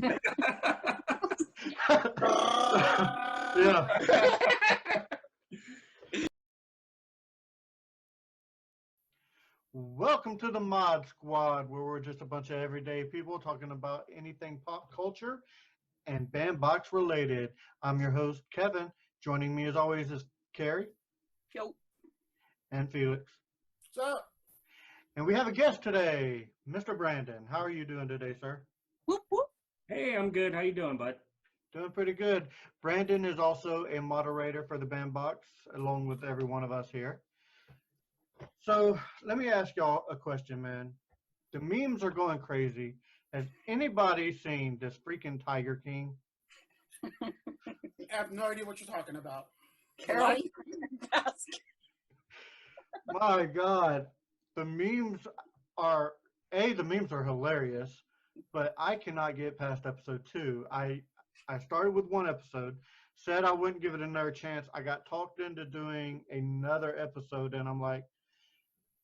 Yeah. Welcome to the Mod Squad, where we're just a bunch of everyday people talking about anything pop culture and bandbox related. I'm your host, Kevin. Joining me as always is Carrie. Yo. And Felix. What's up? And we have a guest today, Mr. Brandon. How are you doing today, sir? Whoop, whoop. Hey, I'm good. How you doing, bud? Doing pretty good. Brandon is also a moderator for the bandbox, along with every one of us here. So let me ask y'all a question, man. The memes are going crazy. Has anybody seen this freaking Tiger King? I have no idea what you're talking about. Carol, ask. My God, the memes are hilarious, but I cannot get past episode 2. I started with one episode, said I wouldn't give it another chance. I got talked into doing another episode, and I'm like,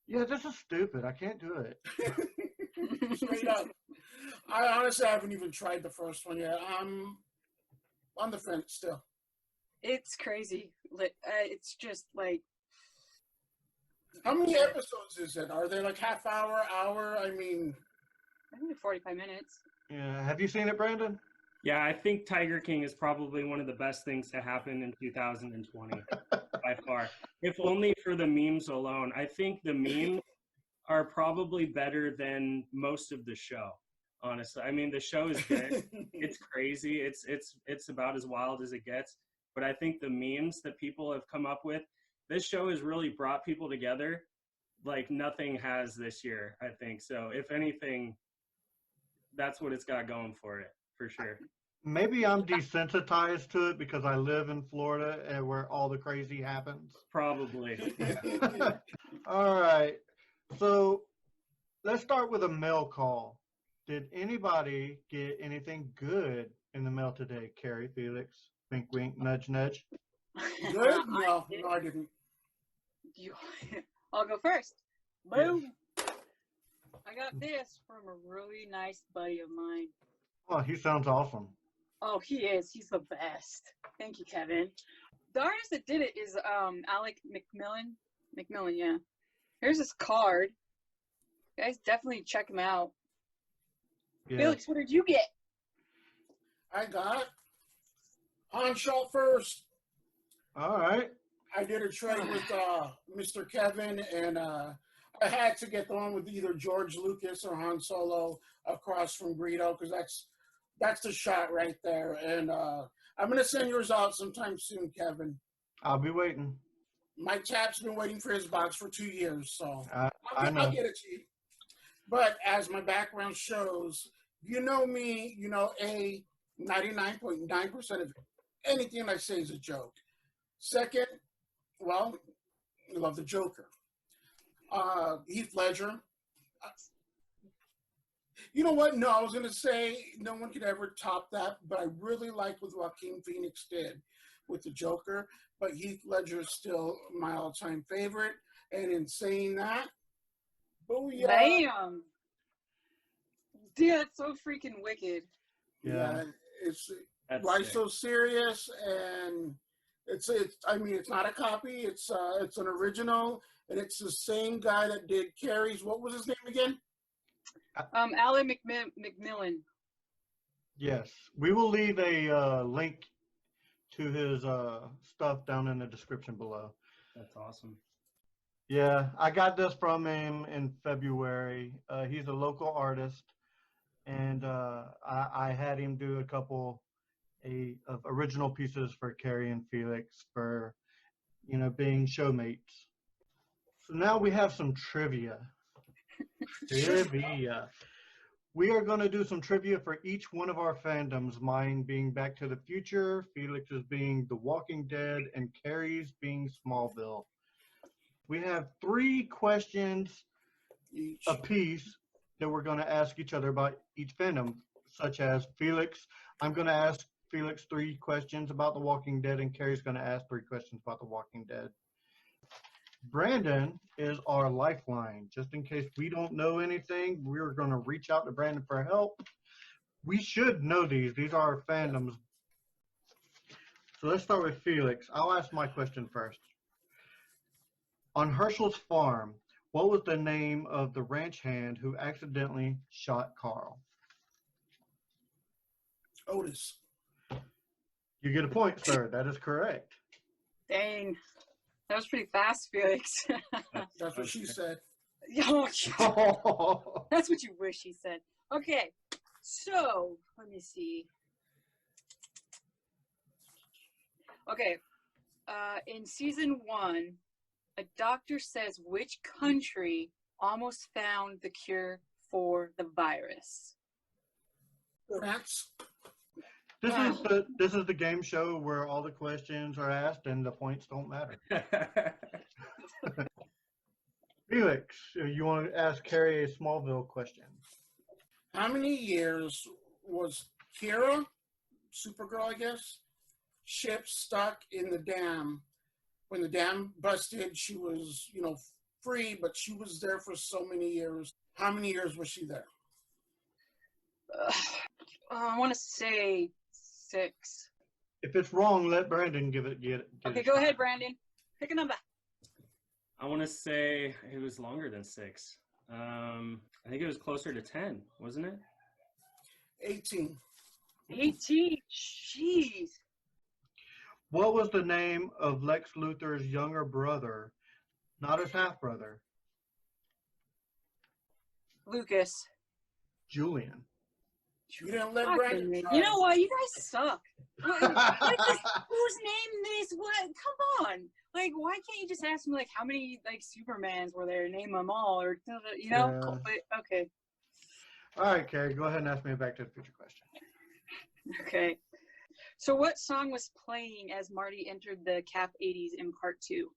yeah, this is stupid. I can't do it. Straight up. I honestly haven't even tried the first one yet. I'm on the fence still. It's crazy. It's just like. How many episodes is it? Are they like half hour? I mean, I think 45 minutes. Yeah. Have you seen it, Brandon? Yeah, I think Tiger King is probably one of the best things to happen in 2020 by far. If only for the memes alone. I think the memes are probably better than most of the show, honestly. I mean, the show is good. It's crazy. It's about as wild as it gets. But I think the memes that people have come up with, this show has really brought people together like nothing has this year, I think. So if anything, that's what it's got going for it, for sure. Maybe I'm desensitized to it because I live in Florida and where all the crazy happens. Probably. All right. So let's start with a mail call. Did anybody get anything good in the mail today? Carrie, Felix, wink, wink, nudge, nudge. good? No, I didn't. I'll go first. Boom. I got this from a really nice buddy of mine. Oh, he sounds awesome. Oh, he is. He's the best. Thank you, Kevin. The artist that did it is alan.mcmillian. McMillian, yeah. Here's his card. Guys, definitely check him out. Yeah. Felix, what did you get? I got Han Schultz first. All right. I did a trade with Mr. Kevin, and I had to get the one with either George Lucas or Han Solo across from Greedo, because that's the shot right there. And I'm going to send yours out sometime soon, Kevin. I'll be waiting. Mike Tap's been waiting for his box for 2 years, so I know. I'll get it to you. But as my background shows, you know me, 99.9% of anything I say is a joke. Second, well, I love the Joker. Heath Ledger. You know what? No, I was going to say no one could ever top that, but I really liked what Joaquin Phoenix did with the Joker. But Heath Ledger is still my all-time favorite. And in saying that, booyah. Bam! Dude, that's so freaking wicked. Yeah. It's why so serious, and it's not a copy. It's an original, and it's the same guy that did Carrie's. What was his name again? Alan McMillian. Yes. We will leave a link to his stuff down in the description below. That's awesome. Yeah, I got this from him in February. He's a local artist, and I had him do a couple of original pieces for Carrie and Felix for, being showmates. So now we have some trivia. Trivia. We are going to do some trivia for each one of our fandoms, mine being Back to the Future, Felix's being The Walking Dead, and Carrie's being Smallville. We have 3 questions apiece that we're going to ask each other about each fandom, such as Felix. I'm going to ask Felix 3 questions about The Walking Dead, and Carrie's going to ask 3 questions about The Walking Dead. Brandon is our lifeline. Just in case we don't know anything, we're going to reach out to Brandon for help. We should know these. These are fandoms. So let's start with Felix. I'll ask my question first. On Herschel's farm, what was the name of the ranch hand who accidentally shot Carl? Otis. You get a point, sir. That is correct. Dang. That was pretty fast, Felix. That's what she said. Oh, that's what you wish he said. Okay, so let me see. Okay, in season 1, a doctor says which country almost found the cure for the virus. France. This is the game show where all the questions are asked and the points don't matter. Felix, you want to ask Carrie a Smallville question? How many years was Kira, Supergirl, I guess, ship stuck in the dam? When the dam busted, she was, free, but she was there for so many years. How many years was she there? I want to say 6. If it's wrong, let Brandon get Okay, a go shot. ahead, Brandon. Pick a number. I want to say it was longer than 6. I think it was closer to 10, wasn't it? 18. 18. Jeez. What was the name of Lex Luthor's younger brother, not his half-brother? Lucas. Julian. You didn't let Fucking Brandon me. try. You know what? You guys suck. Whose name this? What? Come on. Like, why can't you just ask me, like, how many, like, Supermans were there? Name them all. Or, Yeah. Okay. All right, Carrie, go ahead and ask me a Back to the Future question. Okay. So what song was playing as Marty entered the Cap 80s in part 2?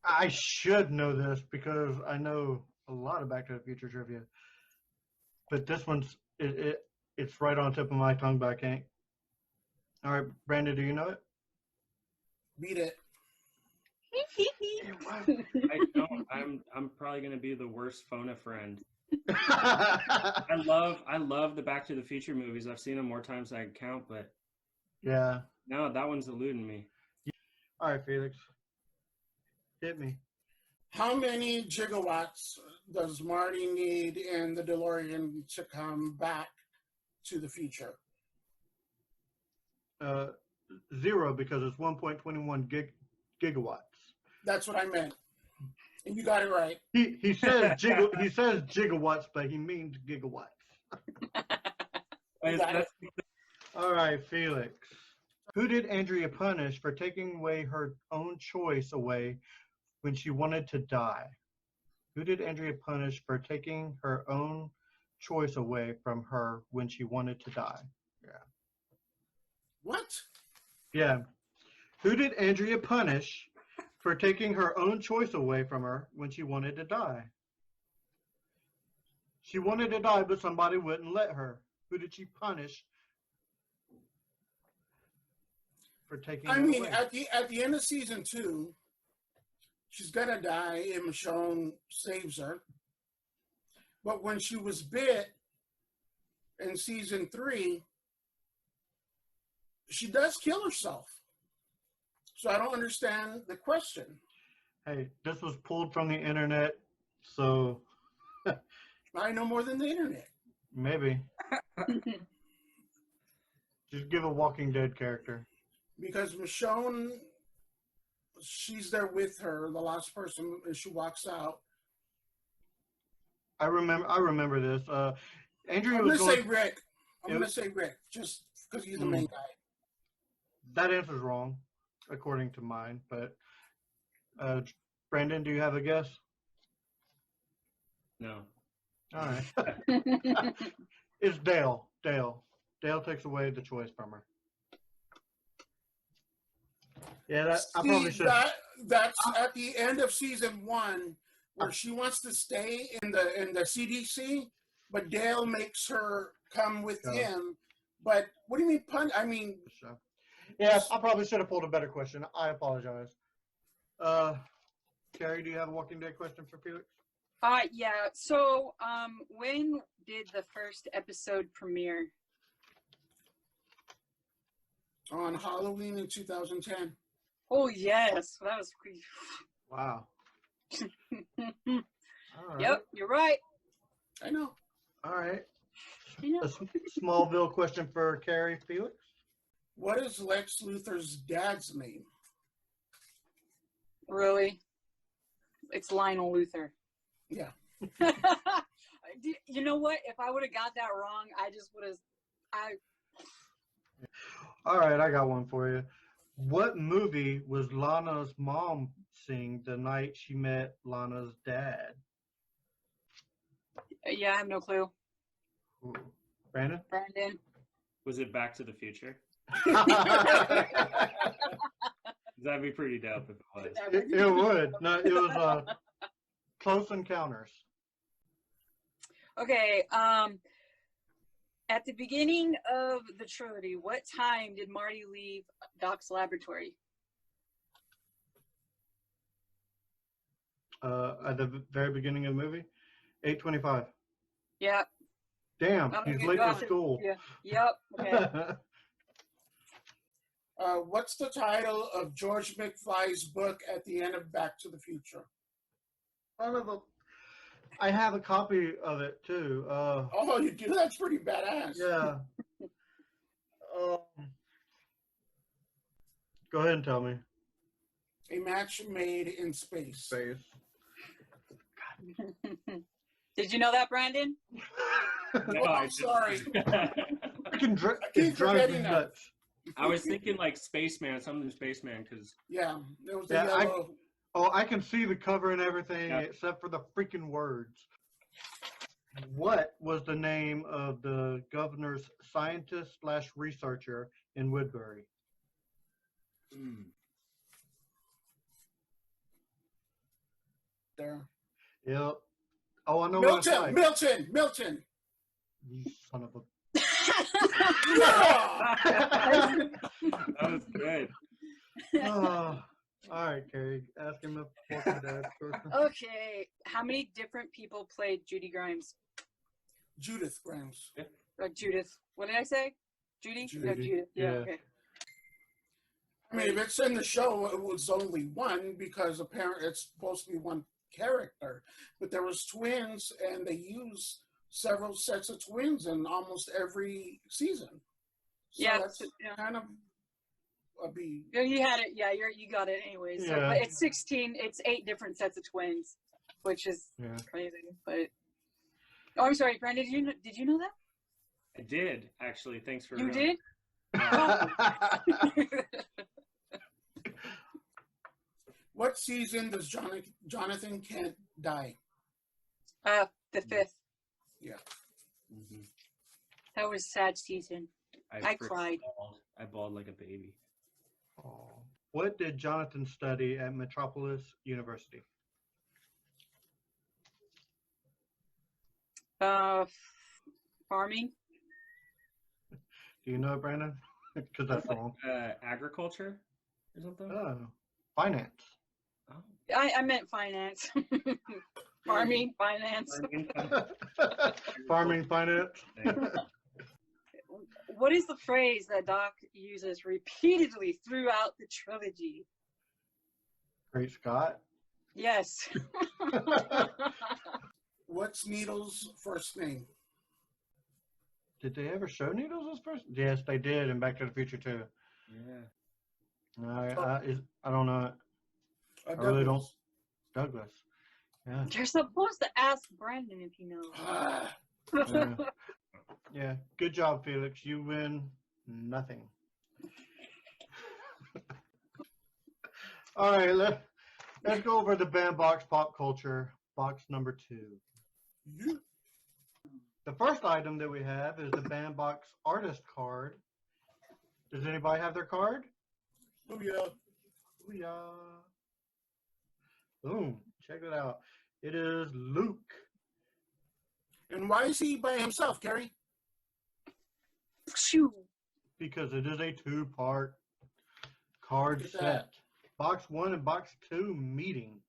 I should know this because I know a lot of Back to the Future trivia. But this one's, it's right on tip of my tongue, but I can't. All right, Brandon, do you know it? Beat it. I don't. I'm probably gonna be the worst phone a friend. I love the Back to the Future movies. I've seen them more times than I can count, but Yeah. no, that one's eluding me. All right, Felix. Hit me. How many gigawatts does Marty need in the DeLorean to come back to the future? 0 because it's 1.21 gigawatts. That's what I meant. And you got it right. He says gigawatts, but he means gigawatts. All right, Felix. Who did Andrea punish for taking away her own choice away when she wanted to die? Who did Andrea punish for taking her own choice away from her when she wanted to die? Yeah. What? Yeah. Who did Andrea punish for taking her own choice away from her when she wanted to die? She wanted to die, but somebody wouldn't let her. Who did she punish for taking I it mean, away? at the end of season 2, she's gonna die, and Michonne saves her. But when she was bit in season 3, she does kill herself. So I don't understand the question. Hey, this was pulled from the internet, so I know more than the internet. maybe. Just give a Walking Dead character. Because Michonne, she's there with her, the last person, and she walks out. I remember this. Andrea I'm was gonna say going. Rick. I'm gonna say Rick, just because he's the main guy. That answer's wrong, according to mine. But Brandon, do you have a guess? No. All right. It's Dale. Dale takes away the choice from her. Yeah, I probably should. That's at the end of season 1, where she wants to stay in the CDC, but Dale makes her come with him. But what do you mean I mean, yeah, I probably should have pulled a better question. I apologize. Carrie, do you have a Walking Dead question for Felix? Yeah. So, when did the first episode premiere? On Halloween in 2010. Oh yes, that was pretty. Wow. All right. Yep, you're right. I know. All right. Yeah. A Smallville question for Carrie Felix. What is Lex Luthor's dad's name? Really? It's Lionel Luthor. Yeah. You know what? If I would have got that wrong, I just would have. All right, I got one for you. What movie was Lana's mom sing the night she met Lana's dad? Yeah, I have no clue. Ooh. Brandon? Brandon. Was it Back to the Future? That'd be pretty dope if it was. It would. No, it was Close Encounters. Okay. At the beginning of the trilogy, what time did Marty leave Doc's laboratory? At the very beginning of the movie, 8:25. Yeah. Damn, Oh, he's you late got for it. school. Yeah. Yep. Okay. What's the title of George McFly's book at the end of Back to the Future? I have a copy of it too. Oh, you do? That's pretty badass. Yeah. Go ahead and tell me. A Match Made in Space. Space. Did you know that, Brandon? No, Oh, I I'm sorry. It keep drives me forgetting that. nuts. I was thinking like Spaceman, something Spaceman, because Yeah, it was the Yeah, yellow. I can see the cover and everything Yeah. except for the freaking words. What was the name of the governor's scientist/researcher in Woodbury? There. Yep. Oh, I know what it's like. Milton. You son of a. Yeah! that was good. Oh. All right, Carrie. Ask him a Walking Dead person. Okay. How many different people played Judy Grimes? Judith Grimes. Judith. What did I say? Judy? No, Judy. Judith. Yeah. Yeah. Okay. I mean, if it's in the show, it was only one because apparently it's supposed to be one character. But there was twins, and they use several sets of twins in almost every season. So Yeah, that's yeah. kind of a be. Yeah, you had it. Yeah, you got it anyways. So, Yeah. but it's 16. It's 8 different sets of twins, which is Yeah. crazy. But oh, I'm sorry, Brandon. Did you know that? I did, actually. Thanks for You did? What season does Jonathan Kent die? The 5th. Yeah. Mhm. That was a sad season. I freaking cried. bawled. I bawled like a baby. Oh. What did Jonathan study at Metropolis University? Farming. Do you know it, Brandon? Because that's wrong. Agriculture or something? Oh, finance. Oh. I meant finance. Farming, finance. Farming finance. What is the phrase that Doc uses repeatedly throughout the trilogy? Great Scott. Yes. What's Needle's first name? Did they ever show Needles' first? Yes, they did in Back to the Future too. Yeah. I don't know it. I really don't. Douglas. Yeah. You're supposed to ask Brandon if you know. Yeah. Yeah. Good job, Felix. You win nothing. All right, let's go over the Bandbox pop culture box number 2. Yeah. The first item that we have is the Bandbox artist card. Does anybody have their card? Oh, yeah. Booyah. Boom. Check it out. It is Luke. And why is he by himself, Carrie? Shoo. Because it is a 2-part card Look at set. that. Box 1 and box 2 meeting.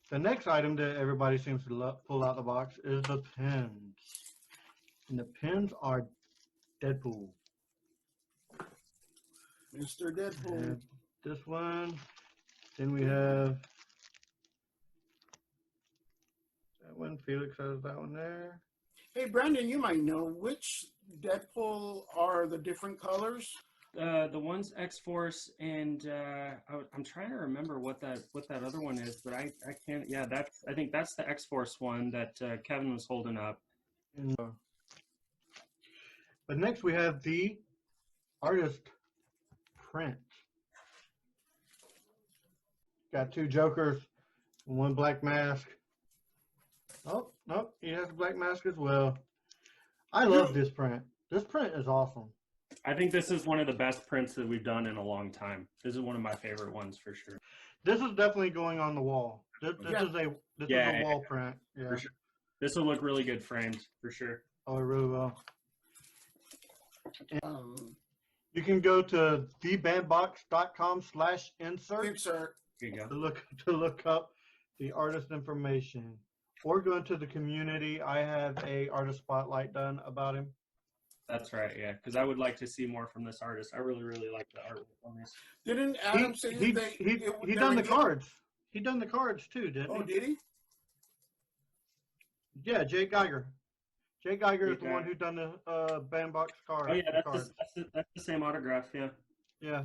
The next item that everybody seems to pull out the box is the pins. And the pins are Deadpool. Mr. Deadpool. And this one. Then we have that one. Felix has that one there. Hey, Brandon, you might know which Deadpool are the different colors. The one's X-Force, and I'm trying to remember what that other one is, but I can't. Yeah, I think that's the X-Force one that Kevin was holding up. And, but next we have the artist print. Got two Jokers, one Black Mask. Oh, nope, he has a Black Mask as well. I love this print. This print is awesome. I think this is one of the best prints that we've done in a long time. This is one of my favorite ones for sure. This is definitely going on the wall. This is a wall print. Yeah. For sure. This will look really good framed for sure. Oh, it really will. You can go to thebandbox.com/insert Insert. Here you go. to look up the artist information, or go into the community. I have a artist spotlight done about him. That's right, yeah. Because I would like to see more from this artist. I really, really like the artwork on this. Didn't Adam say He done the cards. He done the cards too, didn't he? Oh, did he? Yeah, Jay Geiger. Jay Geiger is the one who done the bandbox card. Oh yeah, cards. that's the same autograph, yeah. Yeah.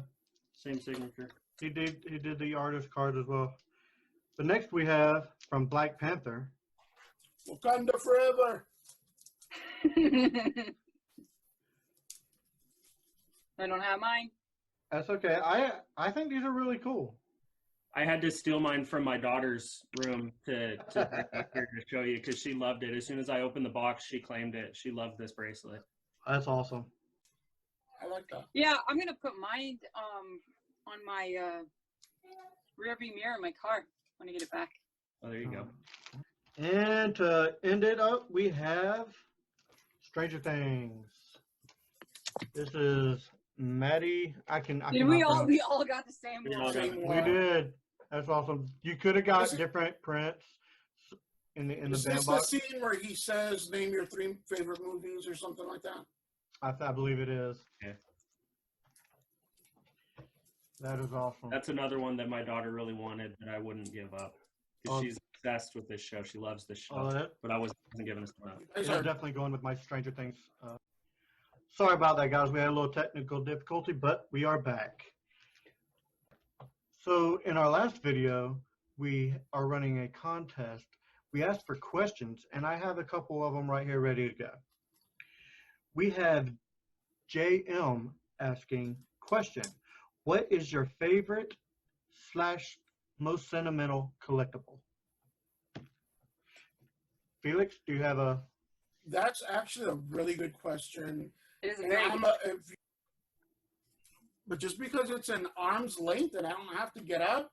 Same signature. He did the artist card as well. But next we have from Black Panther. Wakanda forever. I don't have mine. That's okay. I think these are really cool. I had to steal mine from my daughter's room to show you because she loved it. As soon as I opened the box, she claimed it. She loved this bracelet. That's awesome. I like that. Yeah, I'm gonna put mine on my rear view mirror in my car when I get it back. Oh, there you go. And to end it up, we have Stranger Things. This is Maddie. We all got the same one. We did. That's awesome. You could have got different prints in the Is this bandbox. the scene where he says, "Name your 3 favorite movies" or something like that? I believe it is. Yeah. That is awesome. That's another one that my daughter really wanted that I wouldn't give up. Because she's obsessed with this show. She loves this show. But I wasn't giving this one up. I'm definitely going with my Stranger Things. Sorry about that, guys. We had a little technical difficulty, but we are back. So in our last video, we are running a contest. We asked for questions, and I have a couple of them right here ready to go. We have JM asking, question, what is your favorite / most sentimental collectible? Felix, do you have a... That's actually a really good question. It is a very good But just because it's an arm's length and I don't have to get up,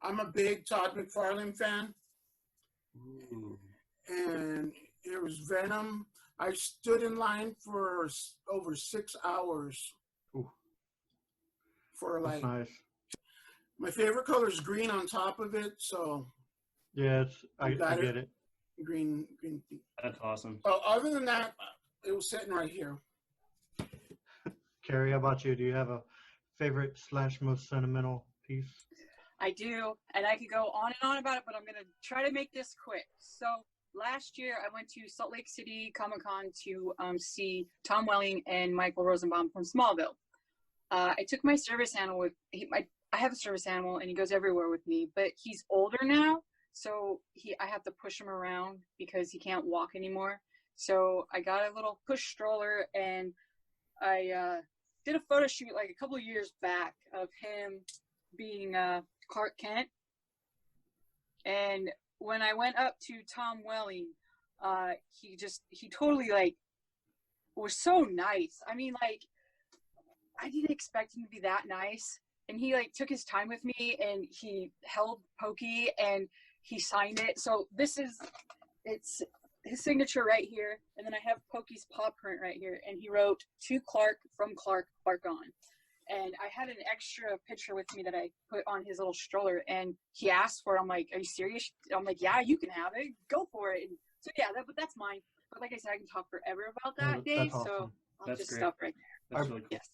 I'm a big Todd McFarlane fan. Ooh. And it was Venom. I stood in line for over 6 hours. Ooh. For That's nice. My favorite color is green on top of it, so yeah, I get it. Green. That's awesome. Well, other than that, it was sitting right here. Carrie, how about you? Do you have a favorite / most sentimental piece? I do, and I could go on and on about it, but I'm gonna try to make this quick. So last year I went to Salt Lake City Comic-Con to see Tom Welling and Michael Rosenbaum from Smallville. I took my service animal with I have a service animal and he goes everywhere with me, but he's older now, so I have to push him around because he can't walk anymore. So I got a little push stroller, and I did a photo shoot like a couple of years back of him being Clark Kent. And when I went up to Tom Welling, he totally like was so nice. I mean, like, I didn't expect him to be that nice. And he like took his time with me, and he held Pokey and he signed it. So it's his signature right here, and then I have Pokey's paw print right here, and he wrote, "To Clark, from Clark, Clark on." and I had an extra picture with me that I put on his little stroller, and he asked for it. I'm like, are you serious? I'm like, yeah, you can have it. Go for it. And so yeah, but that's mine. But like I said, I can talk forever about that, Dave. That's awesome. So I'll That's just great. stop right there. That's really cool. Yes.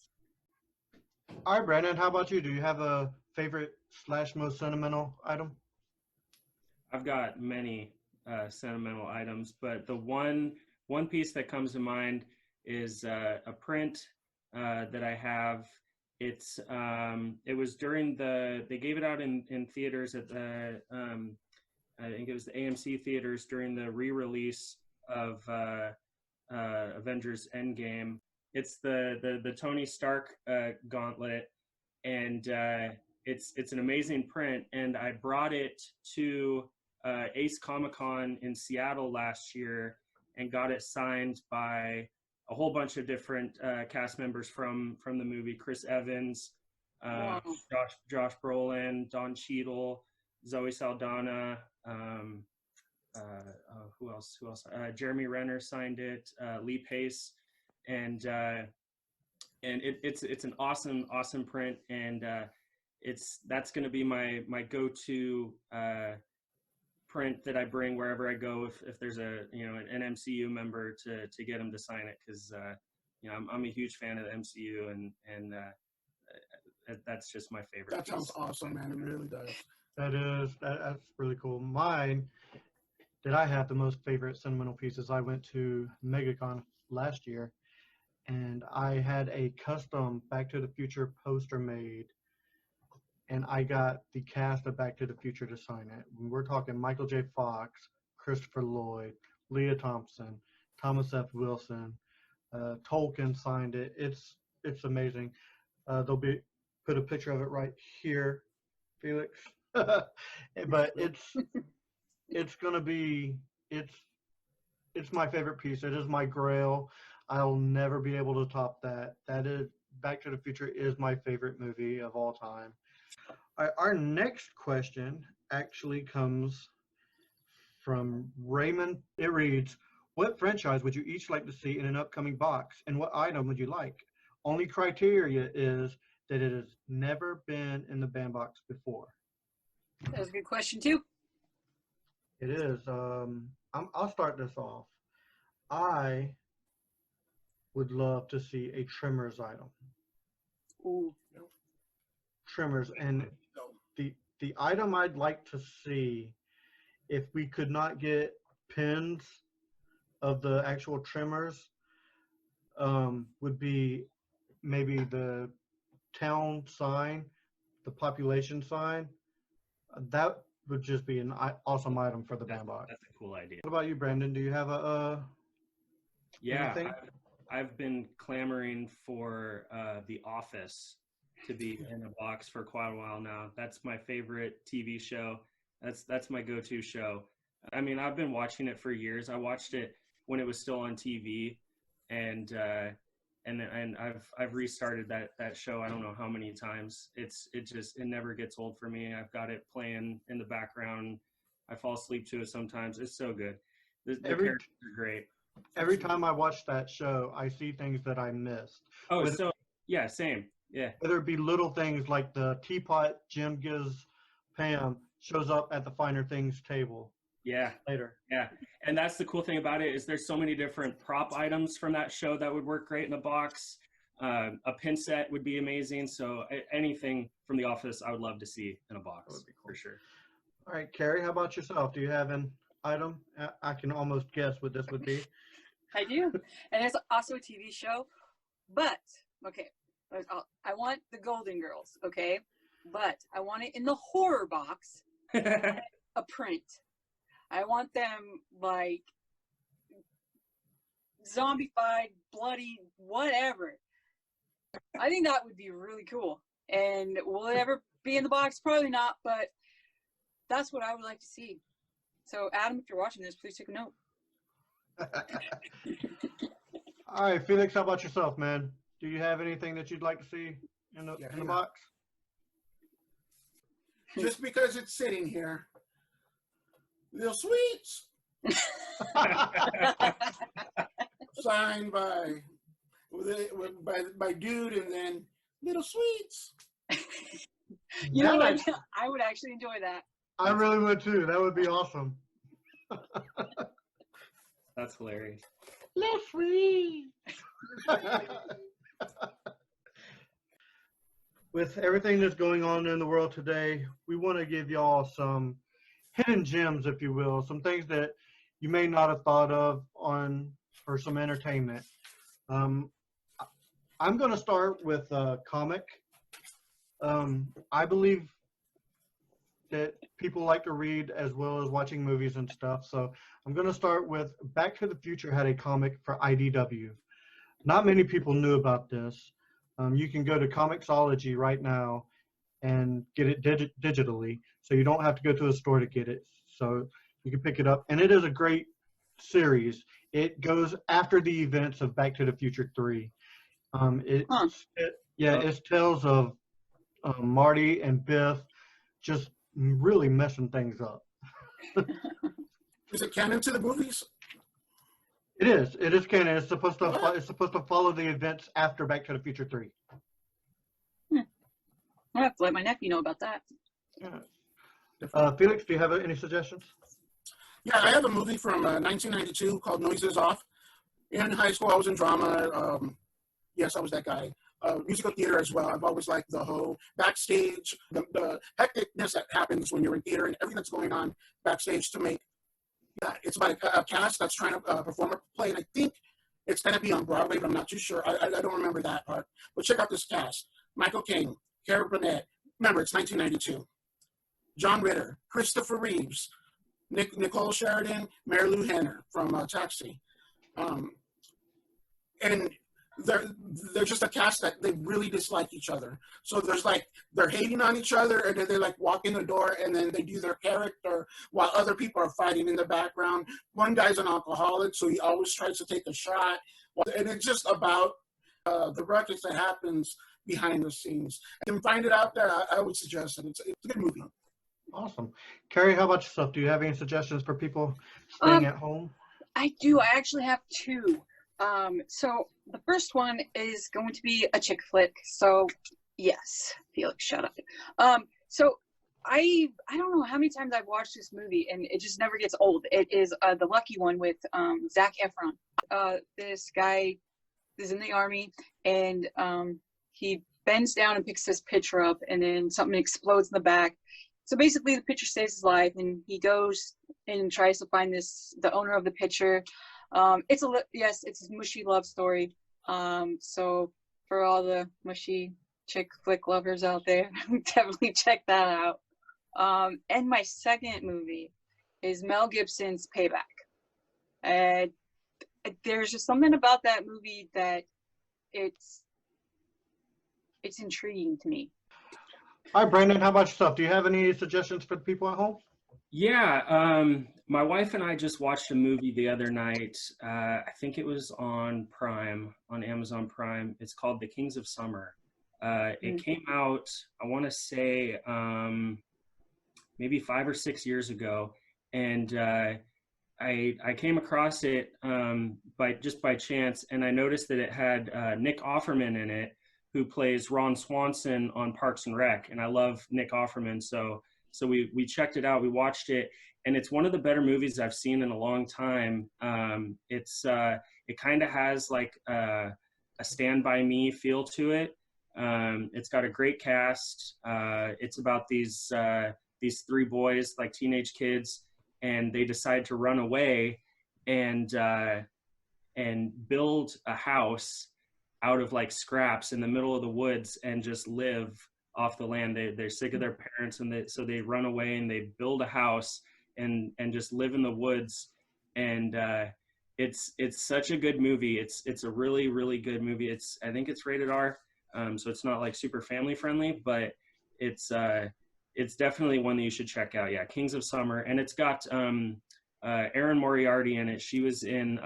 All right, Brandon, how about you? Do you have a favorite / most sentimental item? I've got many sentimental items, but the one piece that comes to mind is a print that I have. It's it was during they gave it out in theaters at the I think it was the AMC theaters during the re-release of Avengers Endgame. It's the Tony Stark gauntlet, and it's an amazing print. And I brought it to Ace Comic-Con in Seattle last year and got it signed by a whole bunch of different cast members from the movie. Chris Evans, Wow. Josh Brolin, Don Cheadle, Zoe Saldana, who else? Jeremy Renner signed it, Lee Pace, and it's an awesome print, and that's going to be my go-to print that I bring wherever I go if there's an MCU member to get him to sign it, because I'm a huge fan of the MCU, and that's just my favorite. That sounds awesome, man. It really does. That's really cool. Mine, that I have the most favorite sentimental pieces. I went to MegaCon last year, and I had a custom Back to the Future poster made, and I got the cast of Back to the Future to sign it. We're talking Michael J. Fox, Christopher Lloyd, Leah Thompson, Thomas F. Wilson, Tolkien signed it. It's amazing. They'll put a picture of it right here, Felix. But it's gonna be it's my favorite piece. It is my grail. I'll never be able to top that. That is, Back to the Future is my favorite movie of all time. Our next question actually comes from Raymond. It reads, what franchise would you each like to see in an upcoming box, and what item would you like? Only criteria is that it has never been in the bandbox before. That was a good question too. It is. I'll start this off. I would love to see a Trimmers item. Ooh. Trimmers, and the item I'd like to see, if we could not get pins of the actual Trimmers, would be maybe the town sign, the population sign. That would just be an awesome item for the bandbox. That's a cool idea. What about you, Brandon? Do you have anything? I've been clamoring for The Office to be in a box for quite a while now. That's my favorite TV show. That's my go-to show. I mean, I've been watching it for years. I watched it when it was still on TV, and I've restarted that show I don't know how many times. It never gets old for me. I've got it playing in the background. I fall asleep to it sometimes. It's so good. The characters are great. Every time I watch that show, I see things that I missed. Oh, so yeah, same. Yeah. Whether it be little things like the teapot Jim gives Pam shows up at the Finer Things table. Yeah. Later. Yeah. And that's the cool thing about it, is there's so many different prop items from that show that would work great in a box. A pin set would be amazing. So anything from The Office, I would love to see in a box. That would be cool. For sure. All right, Carrie, how about yourself? Do you have an item? I can almost guess what this would be. I do. And it's also a TV show. But, okay, I want the Golden Girls, okay? But I want it in the horror box, a print. I want them, like, zombified, bloody, whatever. I think that would be really cool. And will it ever be in the box? Probably not, but that's what I would like to see. So, Adam, if you're watching this, please take a note. All right, Felix, how about yourself, man? Do you have anything that you'd like to see in the box? Just because it's sitting here. Little Sweets. Signed by dude, and then Little sweets. You know That what? I would actually enjoy that. I really would too. That would be awesome. That's hilarious. Little sweet. With everything that's going on in the world today, we want to give y'all some hidden gems, if you will, some things that you may not have thought of for some entertainment. I'm going to start with a comic. I believe that people like to read as well as watching movies and stuff. So I'm going to start with Back to the Future had a comic for IDW. Not many people knew about this. You can go to Comixology right now and get it digitally, so you don't have to go to a store to get it. So you can pick it up, and it is a great series. It goes after the events of Back to the Future 3. It's tales of Marty and Biff just really messing things up. Is it canon to the movies? It is. It is canon. It's supposed to follow the events after Back to the Future 3. I'll have to let my nephew know about that. Yeah. Felix, do you have any suggestions? Yeah, I have a movie from 1992 called Noises Off. In high school, I was in drama. Yes, I was that guy. Musical theater as well. I've always liked the whole backstage, the hecticness that happens when you're in theater and everything that's going on backstage to make. Yeah, it's about a cast that's trying to perform a play, and I think it's going to be on Broadway, but I'm not too sure. I don't remember that part. But check out this cast. Michael Caine, Cara Burnett. Remember, it's 1992. John Ritter, Christopher Reeves, Nicole Sheridan, Mary Lou Hanner from Taxi. And they're just a cast that they really dislike each other. So there's like, they're hating on each other, and then they like walk in the door and then they do their character while other people are fighting in the background. One guy's an alcoholic, so he always tries to take a shot. And it's just about the ruckus that happens behind the scenes. You can find it out there. I would suggest it. It's a good movie. Awesome. Carrie, how about yourself? Do you have any suggestions for people staying at home? I do. I actually have two. So the first one is going to be a chick flick. So yes, Felix, shut up. So I don't know how many times I've watched this movie, and it just never gets old. It is The Lucky One with Zac Efron. This guy is in the army, and he bends down and picks this pitcher up, and then something explodes in the back. So basically, the pitcher stays alive, and he goes and tries to find the owner of the pitcher. It's a mushy love story. So for all the mushy chick flick lovers out there, definitely check that out. And my second movie is Mel Gibson's Payback. There's just something about that movie that it's intriguing to me. All right, Brandon, how about yourself? Do you have any suggestions for the people at home? Yeah, my wife and I just watched a movie the other night. I think it was on Amazon Prime. It's called The Kings of Summer. It came out, I want to say, maybe 5 or 6 years ago, and I came across it by chance, and I noticed that it had Nick Offerman in it, who plays Ron Swanson on Parks and Rec, and I love Nick Offerman, so we checked it out, we watched it, and it's one of the better movies I've seen in a long time. It kind of has like a Stand By Me feel to it. It's got a great cast. It's about these 3 boys, like teenage kids, and they decide to run away and build a house out of like scraps in the middle of the woods and just live off the land. They're sick of their parents, and so they run away and they build a house and just live in the woods. And it's such a good movie. It's a really, really good movie. I think it's rated R, so it's not like super family friendly, but it's definitely one that you should check out. Yeah, Kings of Summer, and it's got Erin Moriarty in it. She was in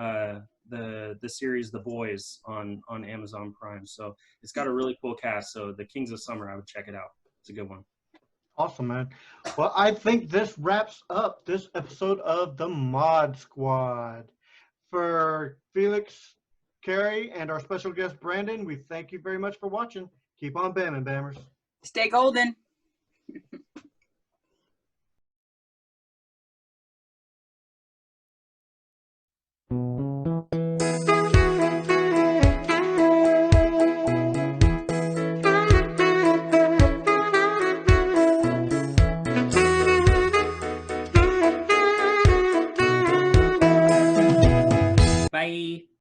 the series The Boys on Amazon Prime. So it's got a really cool cast. So The Kings of Summer, I would check it out. It's a good one. Awesome, man. Well, I think this wraps up this episode of the Mod Squad. For Felix, Carrie, and our special guest, Brandon, we thank you very much for watching. Keep Keep on bamming, bammers. Stay golden.